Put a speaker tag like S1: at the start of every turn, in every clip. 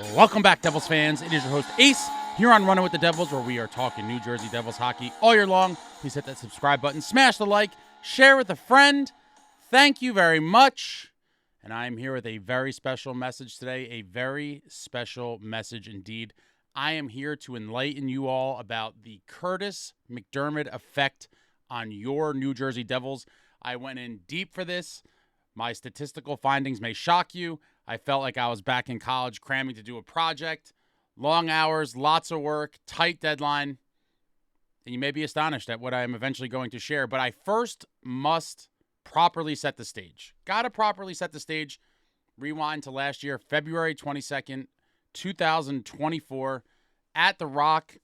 S1: Welcome back, Devils fans. It is your host, Ace, here on Running with the Devils, where we are talking New Jersey Devils hockey all year long. Please hit that subscribe button, smash the like, share with a friend. Thank you very much. And I'm here with a very special message today, a very special message indeed. I am here to enlighten you all about the Kurtis MacDermid effect on your New Jersey Devils. I went in deep for this. My statistical findings may shock you. I felt like I was back in college cramming to do a project. Long hours, lots of work, tight deadline. And you may be astonished at what I am eventually going to share. But I first must properly set the stage. Got to properly set the stage. Rewind to last year, February 22nd, 2024. At the Rock,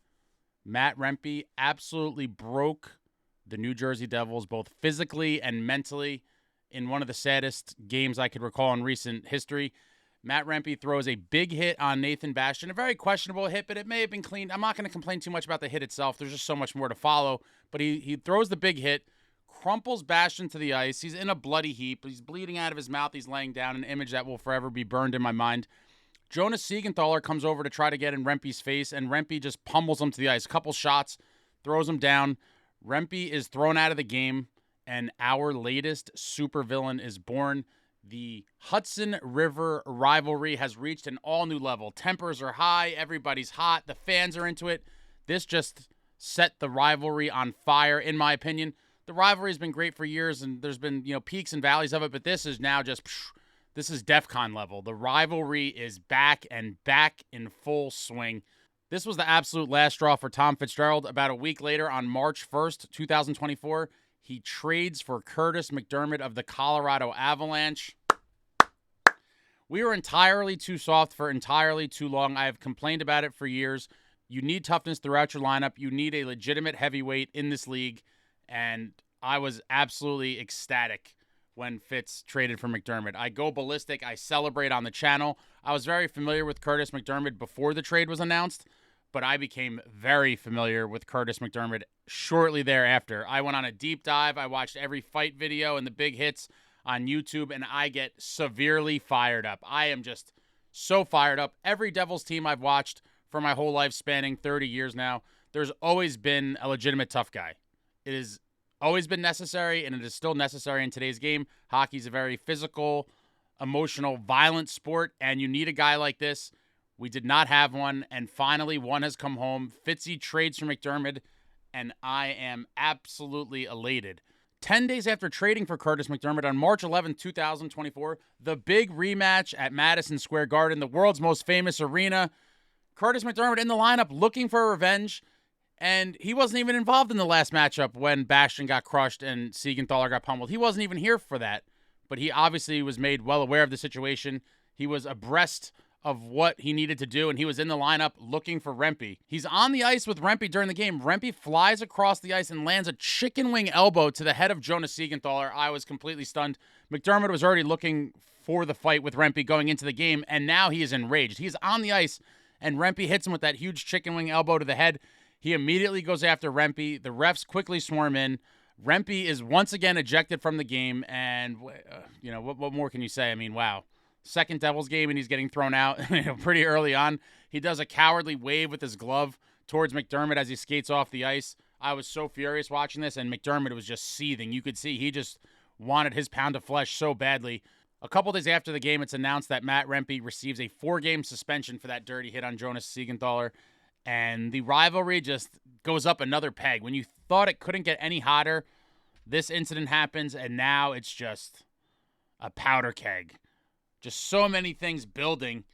S1: Matt Rempe absolutely broke the New Jersey Devils, both physically and mentally, in one of the saddest games I could recall in recent history. Matt Rempe throws a big hit on Nathan Bastian, a very questionable hit, but it may have been clean. I'm not going to complain too much about the hit itself. There's just so much more to follow. But he throws the big hit, crumples Bastian to the ice. He's in a bloody heap. He's bleeding out of his mouth. He's laying down, an image that will forever be burned in my mind. Jonas Siegenthaler comes over to try to get in Rempe's face, and Rempe just pummels him to the ice. A couple shots, throws him down. Rempe is thrown out of the game. And our latest supervillain is born. The Hudson River rivalry has reached an all-new level. Tempers are high. Everybody's hot. The fans are into it. This just set the rivalry on fire, in my opinion. The rivalry has been great for years, and there's been peaks and valleys of it, but this is now just, this is DEFCON level. The rivalry is back and back in full swing. This was the absolute last straw for Tom Fitzgerald. About a week later, on March 1st, 2024, he trades for Kurtis MacDermid of the Colorado Avalanche. We were entirely too soft for entirely too long. I have complained about it for years. You need toughness throughout your lineup. You need a legitimate heavyweight in this league. And I was absolutely ecstatic when Fitz traded for MacDermid. I go ballistic. I celebrate on the channel. I was very familiar with Kurtis MacDermid before the trade was announced, but I became very familiar with Kurtis MacDermid shortly thereafter. I went on a deep dive. I watched every fight video and the big hits on YouTube, and I get severely fired up. I am just so fired up. Every Devils team I've watched for my whole life, spanning 30 years now, there's always been a legitimate tough guy. It has always been necessary, and it is still necessary in today's game. Hockey's a very physical, emotional, violent sport, and you need a guy like this. We did not have one, and finally one has come home. Fitzy trades for MacDermid, and I am absolutely elated. 10 days after trading for Kurtis MacDermid on March 11, 2024, the big rematch at Madison Square Garden, the world's most famous arena. Kurtis MacDermid in the lineup looking for revenge, and he wasn't even involved in the last matchup when Bastian got crushed and Siegenthaler got pummeled. He wasn't even here for that, but he obviously was made well aware of the situation. He was abreast of what he needed to do, and he was in the lineup looking for Rempe. He's on the ice with Rempe during the game. Rempe flies across the ice and lands a chicken wing elbow to the head of Jonas Siegenthaler. I was completely stunned. MacDermid was already looking for the fight with Rempe going into the game, and now he is enraged. He's on the ice, and Rempe hits him with that huge chicken wing elbow to the head. He immediately goes after Rempe. The refs quickly swarm in. Rempe is once again ejected from the game, and what more can you say? I mean, wow. Second Devils game, and he's getting thrown out pretty early on. He does a cowardly wave with his glove towards MacDermid as he skates off the ice. I was so furious watching this, and MacDermid was just seething. You could see he just wanted his pound of flesh so badly. A couple days after the game, it's announced that Matt Rempe receives a 4-game suspension for that dirty hit on Jonas Siegenthaler, and the rivalry just goes up another peg. When you thought it couldn't get any hotter, this incident happens, and now it's just a powder keg. Just so many things building.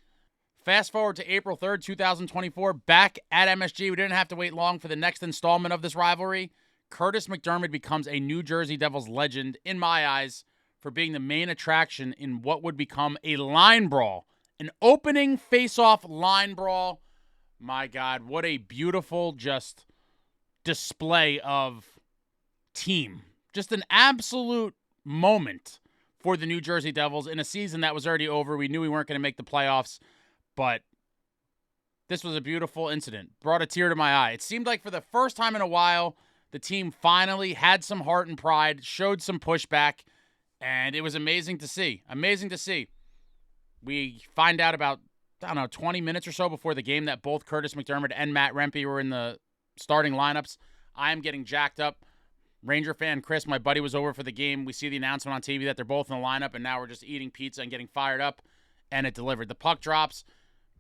S1: Fast forward to April 3rd, 2024, back at MSG. We didn't have to wait long for the next installment of this rivalry. Kurtis MacDermid becomes a New Jersey Devils legend, in my eyes, for being the main attraction in what would become a line brawl. An opening face-off line brawl. My God, what a beautiful just display of team. Just an absolute moment for the New Jersey Devils in a season that was already over. We knew we weren't going to make the playoffs, but this was a beautiful incident. Brought a tear to my eye. It seemed like for the first time in a while, the team finally had some heart and pride, showed some pushback, and it was amazing to see. Amazing to see. We find out about I don't know, 20 minutes or so before the game that both Kurtis MacDermid and Matt Rempe were in the starting lineups. I am getting jacked up. Ranger fan Chris, my buddy, was over for the game. We see the announcement on TV that they're both in the lineup, and now we're just eating pizza and getting fired up, and it delivered. The puck drops.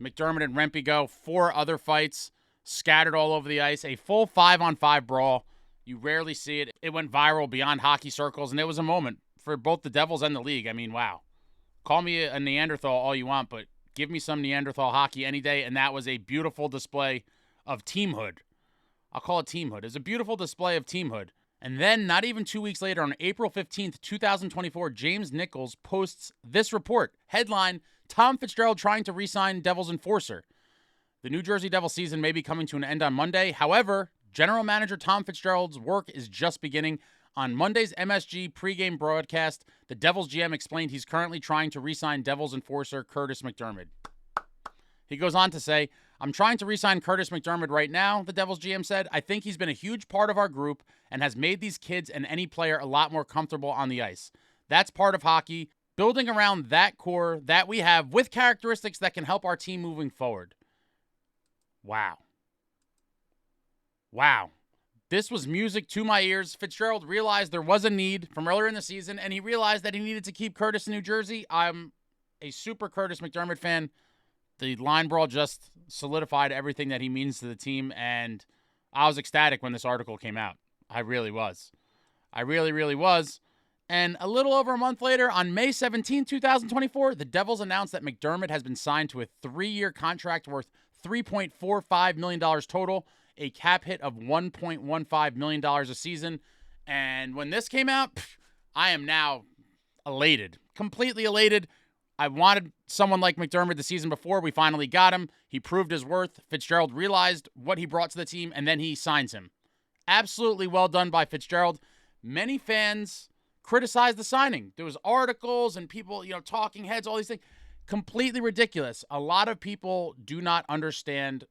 S1: MacDermid and Rempe go. 4 other fights scattered all over the ice. A full 5-on-5 brawl. You rarely see it. It went viral beyond hockey circles, and it was a moment for both the Devils and the league. I mean, wow. Call me a Neanderthal all you want, but give me some Neanderthal hockey any day, and that was a beautiful display of teamhood. I'll call it teamhood. It was a beautiful display of teamhood. And then, not even 2 weeks later, on April 15th, 2024, James Nichols posts this report. Headline, Tom Fitzgerald trying to re-sign Devils enforcer. The New Jersey Devils season may be coming to an end on Monday. However, General Manager Tom Fitzgerald's work is just beginning. On Monday's MSG pregame broadcast, the Devils GM explained he's currently trying to re-sign Devils enforcer Kurtis MacDermid. He goes on to say, I'm trying to re-sign Kurtis MacDermid right now, the Devils GM said. I think he's been a huge part of our group and has made these kids and any player a lot more comfortable on the ice. That's part of hockey, building around that core that we have with characteristics that can help our team moving forward. Wow. Wow. This was music to my ears. Fitzgerald realized there was a need from earlier in the season, and he realized that he needed to keep Kurtis in New Jersey. I'm a super Kurtis MacDermid fan. The line brawl just solidified everything that he means to the team, and I was ecstatic when this article came out. I really was. I really, really was. And a little over a month later, on May 17, 2024, the Devils announced that MacDermid has been signed to a 3-year contract worth $3.45 million total, a cap hit of $1.15 million a season. And when this came out, I am now elated, completely elated. I wanted someone like MacDermid the season before. We finally got him. He proved his worth. Fitzgerald realized what he brought to the team, and then he signs him. Absolutely well done by Fitzgerald. Many fans criticized the signing. There was articles and people, talking heads, all these things. Completely ridiculous. A lot of people do not understand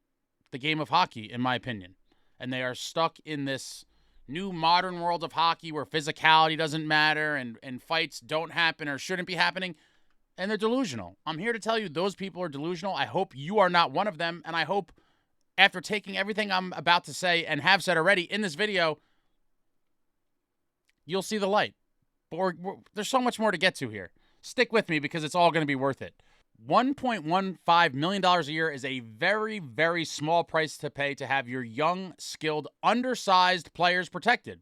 S1: the game of hockey, in my opinion. And they are stuck in this new modern world of hockey where physicality doesn't matter and fights don't happen or shouldn't be happening. And they're delusional. I'm here to tell you those people are delusional. I hope you are not one of them. And I hope after taking everything I'm about to say and have said already in this video, you'll see the light. But there's so much more to get to here. Stick with me because it's all going to be worth it. $1.15 million a year is a very, very small price to pay to have your young, skilled, undersized players protected.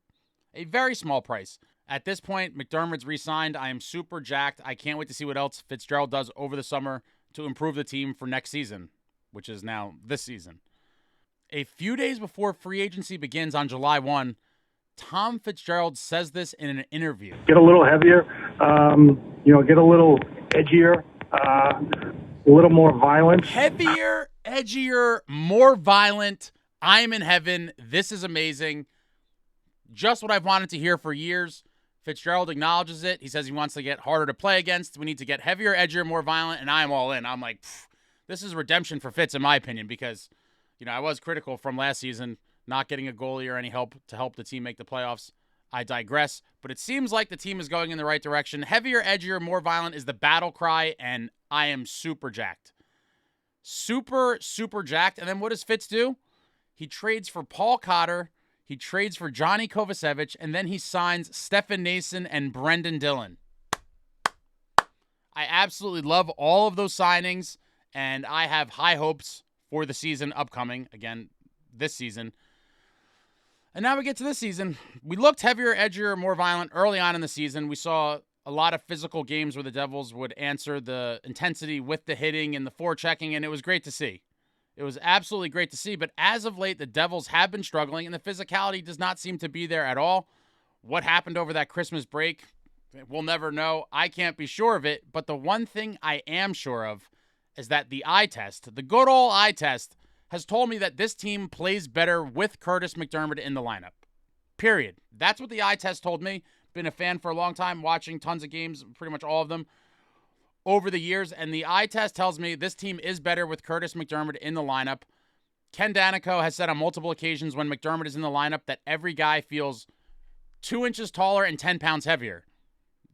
S1: A very small price. At this point, MacDermid's re-signed. I am super jacked. I can't wait to see what else Fitzgerald does over the summer to improve the team for next season, which is now this season. A few days before free agency begins on July 1, Tom Fitzgerald says this in an interview.
S2: Get a little heavier, get a little edgier, a little more violent.
S1: Heavier, edgier, more violent. I'm in heaven. This is amazing. Just what I've wanted to hear for years. Fitzgerald acknowledges it. He says he wants to get harder to play against. We need to get heavier, edgier, more violent, and I'm all in. I'm like, this is redemption for Fitz, in my opinion, because, I was critical from last season, not getting a goalie or any help to help the team make the playoffs. I digress, but it seems like the team is going in the right direction. Heavier, edgier, more violent is the battle cry, and I am super jacked. Super, super jacked. And then what does Fitz do? He trades for Paul Cotter. He trades for Johnny Kovacevic, and then he signs Stefan Nason and Brendan Dillon. I absolutely love all of those signings, and I have high hopes for the season upcoming, again, this season. And now we get to this season. We looked heavier, edgier, more violent early on in the season. We saw a lot of physical games where the Devils would answer the intensity with the hitting and the forechecking, and it was great to see. It was absolutely great to see, but as of late, the Devils have been struggling, and the physicality does not seem to be there at all. What happened over that Christmas break, we'll never know. I can't be sure of it, but the one thing I am sure of is that the eye test, the good old eye test, has told me that this team plays better with Kurtis MacDermid in the lineup. Period. That's what the eye test told me. Been a fan for a long time, watching tons of games, pretty much all of them, over the years, and the eye test tells me this team is better with Kurtis MacDermid in the lineup. Ken Danico has said on multiple occasions when MacDermid is in the lineup that every guy feels 2 inches taller and 10 pounds heavier.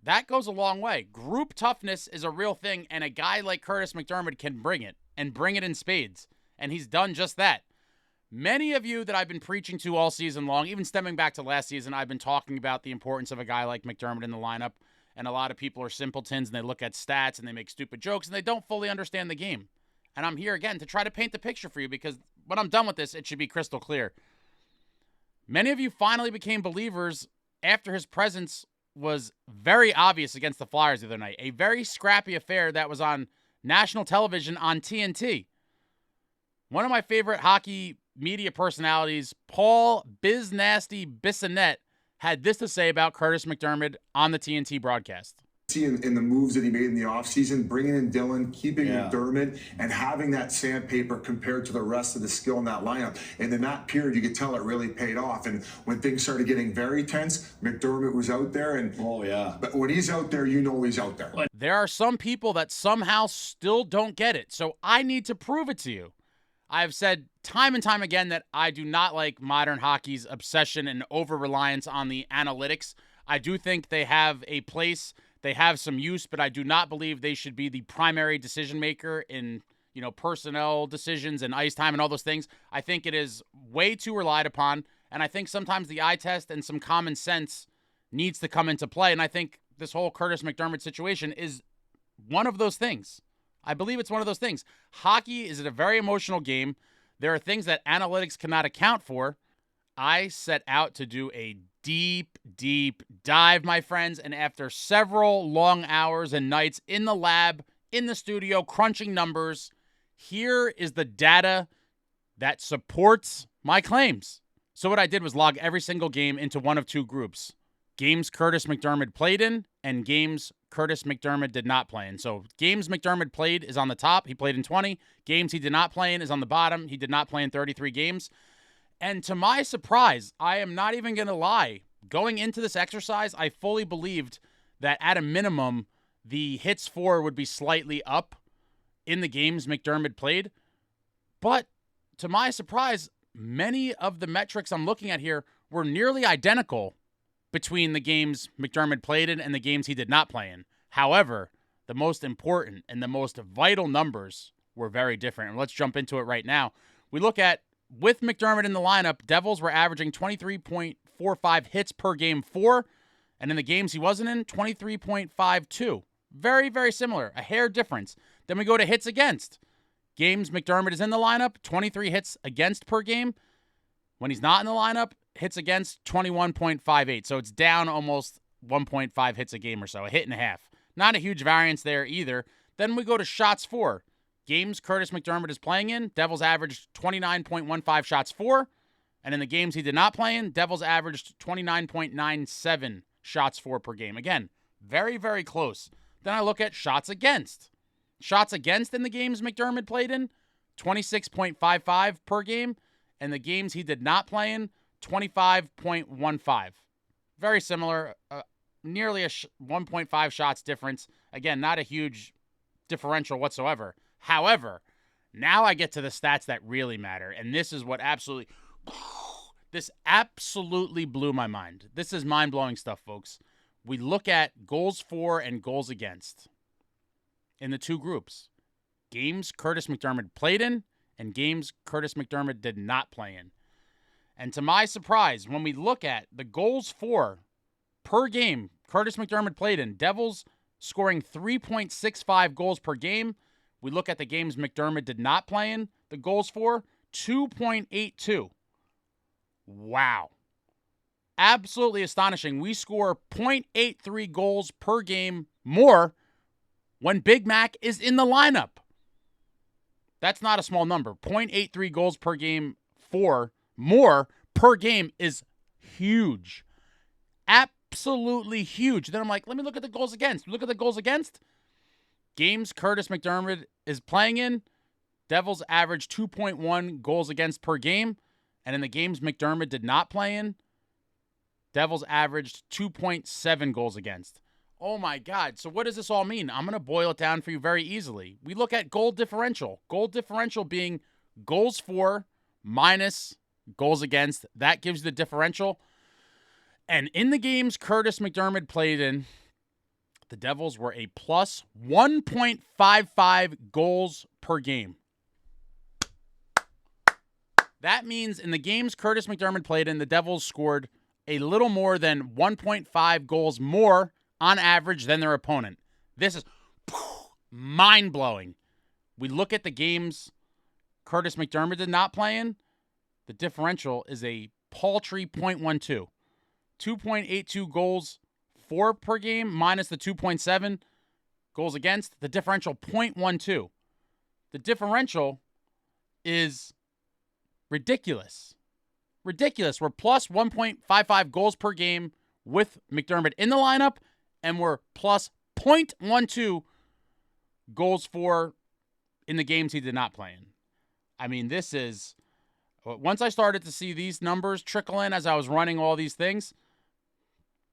S1: That goes a long way. Group toughness is a real thing, and a guy like Kurtis MacDermid can bring it. and bring it in spades. And he's done just that. Many of you that I've been preaching to all season long, even stemming back to last season, I've been talking about the importance of a guy like MacDermid in the lineup. And a lot of people are simpletons, and they look at stats, and they make stupid jokes, and they don't fully understand the game. And I'm here again to try to paint the picture for you, because when I'm done with this, it should be crystal clear. Many of you finally became believers after his presence was very obvious against the Flyers the other night. A very scrappy affair that was on national television on TNT. One of my favorite hockey media personalities, Paul Biz Nasty Bissonnette, had this to say about Kurtis MacDermid on the TNT broadcast.
S3: In the moves that he made in the offseason, bringing in Dylan, keeping McDermid, and having that sandpaper compared to the rest of the skill in that lineup. And in that period, you could tell it really paid off. And when things started getting very tense, McDermid was out there. And but when he's out there, you know he's out there.
S1: There are some people that somehow still don't get it. So I need to prove it to you. I've said time and time again that I do not like modern hockey's obsession and over-reliance on the analytics. I do think they have a place, they have some use, but I do not believe they should be the primary decision maker in, personnel decisions and ice time and all those things. I think it is way too relied upon, and I think sometimes the eye test and some common sense needs to come into play, and I think this whole Kurtis MacDermid situation is one of those things. I believe it's one of those things. Hockey is a very emotional game. There are things that analytics cannot account for. I set out to do a deep, deep dive, my friends, and after several long hours and nights in the lab, in the studio, crunching numbers, here is the data that supports my claims. So what I did was log every single game into one of two groups. Games Kurtis MacDermid played in, and games Kurtis MacDermid did not play in. So games MacDermid played is on the top. He played in 20. Games he did not play in is on the bottom. He did not play in 33 games. And to my surprise, I am not even going to lie. Going into this exercise, I fully believed that at a minimum, the hits for would be slightly up in the games MacDermid played. But to my surprise, many of the metrics I'm looking at here were nearly identical between the games MacDermid played in and the games he did not play in. However, the most important and the most vital numbers were very different. And let's jump into it right now. We look at, with MacDermid in the lineup, Devils were averaging 23.45 hits per game for, and in the games he wasn't in, 23.52. Very, very similar. A hair difference. Then we go to hits against. Games MacDermid is in the lineup, 23 hits against per game. When he's not in the lineup, hits against 21.58. So it's down almost 1.5 hits a game or so, a hit and a half. Not a huge variance there either. Then we go to shots for. Games Kurtis MacDermid is playing in, Devils averaged 29.15 shots for. And in the games he did not play in, Devils averaged 29.97 shots for per game. Again, very, very close. Then I look at shots against. Shots against in the games MacDermid played in, 26.55 per game. And the games he did not play in, 25.15. Very similar, nearly a 1.5 shots difference. Again, not a huge differential whatsoever. However, now I get to the stats that really matter. And this is what absolutely blew my mind. This is mind-blowing stuff, folks. We look at goals for and goals against in the two groups. Games Kurtis MacDermid played in and games Kurtis MacDermid did not play in. And to my surprise, when we look at the goals for per game Kurtis MacDermid played in, Devils scoring 3.65 goals per game. We look at the games MacDermid did not play in, the goals for 2.82. Wow. Absolutely astonishing. We score 0.83 goals per game more when Big Mac is in the lineup. That's not a small number. 0.83 goals per game for more per game is huge. Absolutely huge. Then I'm like, let me look at the goals against. Look at the goals against. Games Kurtis MacDermid is playing in, Devils average 2.1 goals against per game. And in the games MacDermid did not play in, Devils averaged 2.7 goals against. Oh my God. So what does this all mean? I'm going to boil it down for you very easily. We look at goal differential. Goal differential being goals for minus goals against. That gives you the differential. And in the games Kurtis MacDermid played in, the Devils were a plus 1.55 goals per game. That means in the games Kurtis MacDermid played in, the Devils scored a little more than 1.5 goals more on average than their opponent. This is mind-blowing. We look at the games Kurtis MacDermid did not play in, the differential is a paltry 0.12. 2.82 goals for per game minus the 2.7 goals against, the differential 0.12. The differential is ridiculous. Ridiculous. We're plus 1.55 goals per game with MacDermid in the lineup, and we're plus 0.12 goals for in the games he did not play in. I mean, this is... Once I started to see these numbers trickle in as I was running all these things,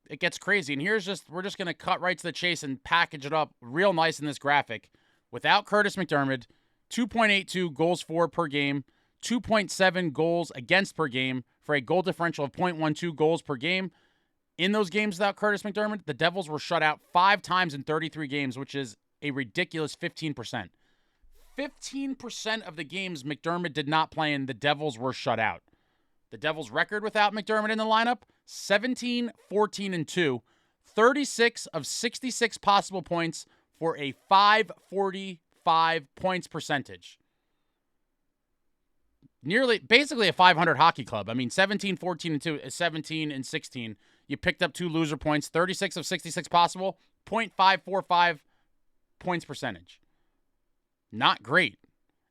S1: it gets crazy. And we're just going to cut right to the chase and package it up real nice in this graphic. Without Kurtis MacDermid, 2.82 goals for per game, 2.7 goals against per game for a goal differential of 0.12 goals per game. In those games without Kurtis MacDermid, the Devils were shut out 5 times in 33 games, which is a ridiculous 15%. 15% of the games MacDermid did not play in, the Devils were shut out. The Devils' record without MacDermid in the lineup, 17-14-2, 36 of 66 possible points for a 545 points percentage. Basically a 500 hockey club. I mean, 17-14-2 is 17-16. You picked up 2 loser points, 36 of 66 possible, 0.545 points percentage. Not great.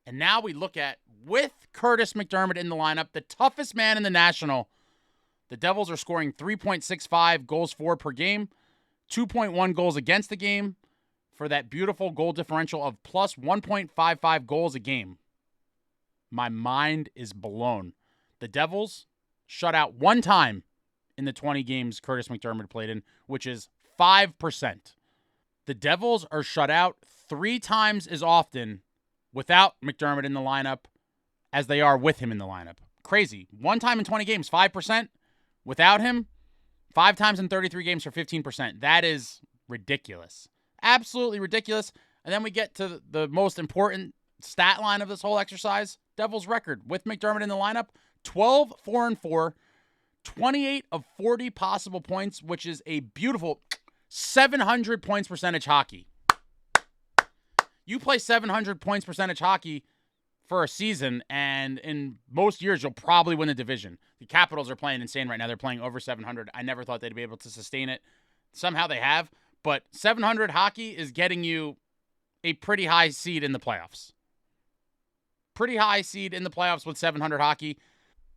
S1: And now we look at, with Kurtis MacDermid in the lineup, the toughest man in the National, the Devils are scoring 3.65 goals for per game, 2.1 goals against the game, for that beautiful goal differential of plus 1.55 goals a game. My mind is blown. The Devils shut out 1 time in the 20 games Kurtis MacDermid played in, which is 5%. The Devils are shut out 3 times as often without MacDermid in the lineup as they are with him in the lineup. Crazy. 1 time in 20 games, 5%. Without him, 5 times in 33 games for 15%. That is ridiculous. Absolutely ridiculous. And then we get to the most important stat line of this whole exercise. Devils record with MacDermid in the lineup, 12-4-4, 28 of 40 possible points, which is a beautiful 700 points percentage hockey. You play 700 points percentage hockey for a season, and in most years, you'll probably win the division. The Capitals are playing insane right now. They're playing over 700. I never thought they'd be able to sustain it. Somehow they have, but 700 hockey is getting you a pretty high seed in the playoffs. Pretty high seed in the playoffs with 700 hockey.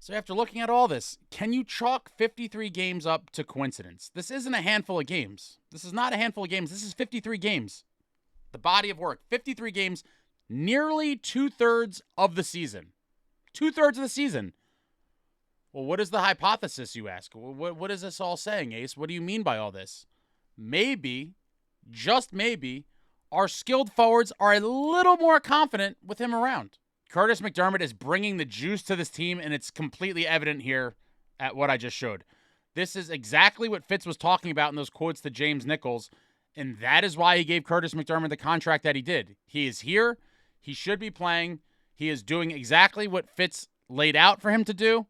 S1: So after looking at all this, can you chalk 53 games up to coincidence? This isn't a handful of games. This is not a handful of games. This is 53 games. The body of work, 53 games, nearly 2/3 of the season. 2/3 of the season. Well, what is the hypothesis, you ask? What is this all saying, Ace? What do you mean by all this? Maybe, just maybe, our skilled forwards are a little more confident with him around. Kurtis MacDermid is bringing the juice to this team, and it's completely evident here at what I just showed. This is exactly what Fitz was talking about in those quotes to James Nichols, and that is why he gave Kurtis MacDermid the contract that he did. He is here. He should be playing. He is doing exactly what Fitz laid out for him to do,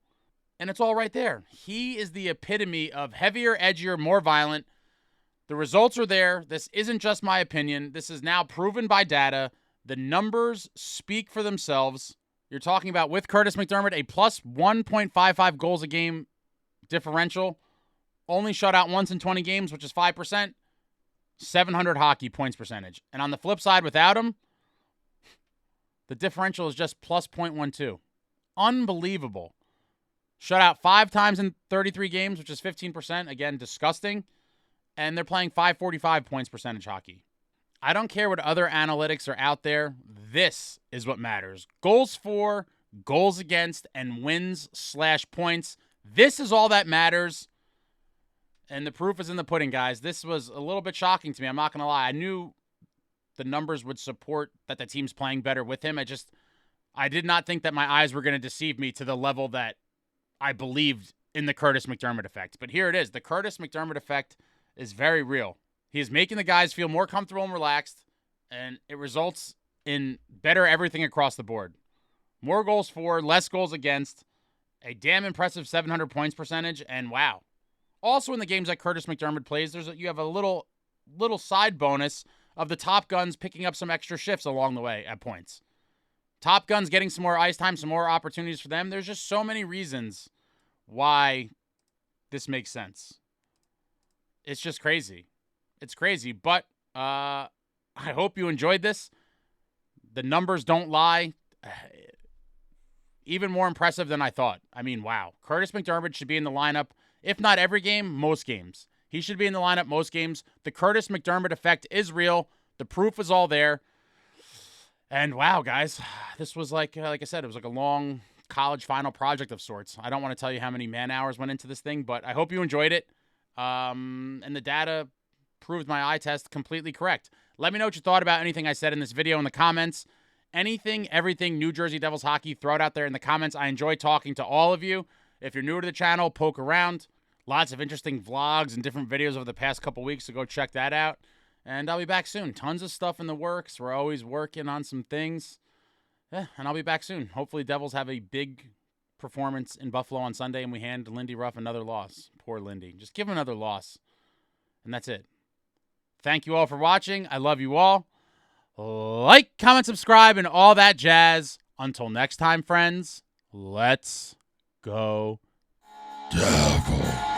S1: and it's all right there. He is the epitome of heavier, edgier, more violent. The results are there. This isn't just my opinion. This is now proven by data. The numbers speak for themselves. You're talking about, with Kurtis MacDermid, a plus 1.55 goals a game differential. Only shut out once in 20 games, which is 5%. 700 hockey points percentage. And on the flip side, without him, the differential is just plus 0.12. Unbelievable. Shut out 5 times in 33 games, which is 15%. Again, disgusting. And they're playing 545 points percentage hockey. I don't care what other analytics are out there. This is what matters. Goals for, goals against, and wins/points. This is all that matters. And the proof is in the pudding, guys. This was a little bit shocking to me. I'm not going to lie. I knew the numbers would support that the team's playing better with him. I did not think that my eyes were going to deceive me to the level that I believed in the Kurtis MacDermid effect. But here it is. The Kurtis MacDermid effect is very real. He is making the guys feel more comfortable and relaxed, and it results in better everything across the board. More goals for, less goals against, a damn impressive 700 points percentage, and wow. Also in the games that Kurtis MacDermid plays, you have a little side bonus of the top guns picking up some extra shifts along the way at points. Top guns getting some more ice time, some more opportunities for them. There's just so many reasons why this makes sense. It's just crazy. It's crazy, but I hope you enjoyed this. The numbers don't lie. Even more impressive than I thought. I mean, wow. Kurtis MacDermid should be in the lineup, if not every game, most games. He should be in the lineup most games. The Kurtis MacDermid effect is real. The proof is all there. And wow, guys, this was like I said, it was like a long college final project of sorts. I don't want to tell you how many man hours went into this thing, but I hope you enjoyed it. And the data proved my eye test completely correct. Let me know what you thought about anything I said in this video in the comments. Anything, everything New Jersey Devils hockey, throw it out there in the comments. I enjoy talking to all of you. If you're newer to the channel, poke around. Lots of interesting vlogs and different videos over the past couple weeks, so go check that out. And I'll be back soon. Tons of stuff in the works. We're always working on some things. Yeah, and I'll be back soon. Hopefully Devils have a big performance in Buffalo on Sunday, and we hand Lindy Ruff another loss. Poor Lindy. Just give him another loss. And that's it. Thank you all for watching. I love you all. Like, comment, subscribe, and all that jazz. Until next time, friends, let's go Devils.